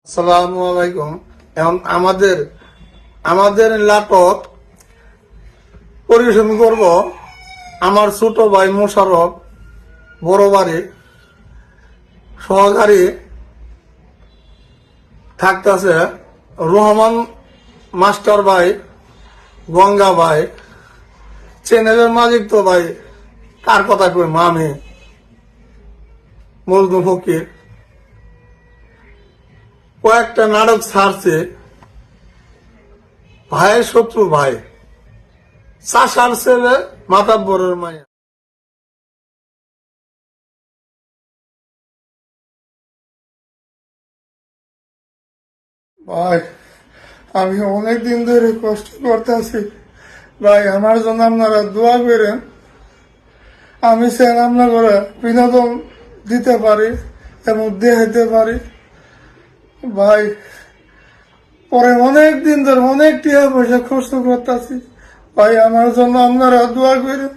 আসসালামু আলাইকুম। এখন আমাদের নাটক পরিবেশন করব আমার ছোট ভাই মোশাররফ, বড় বাড়ি সহকারী থাকতেছে রহমান মাস্টার ভাই, গঙ্গা ভাই, চ্যানেলের মালিক তো ভাই কার কথা কই মামি মজনু ফকির। কয়েকটা নাটক ছাড়ছে, ভাইয়ের শত্রু ভাই, চাষার ছেলে, মাতাব্বরের মায়া। ভাই আমি অনেক দিন ধরে কষ্ট করতেছি ভাই, আমার জন্য আপনারা দোয়া করেন। আমি চাই আপনারা বিনোদন দিতে পারি এবং দেখাইতে পারি ভাই। পরে অনেক দিন ধরে অনেক টাকা পয়সা খরচ করতেছি ভাই, আমার জন্য আপনারা দোয়া করেন।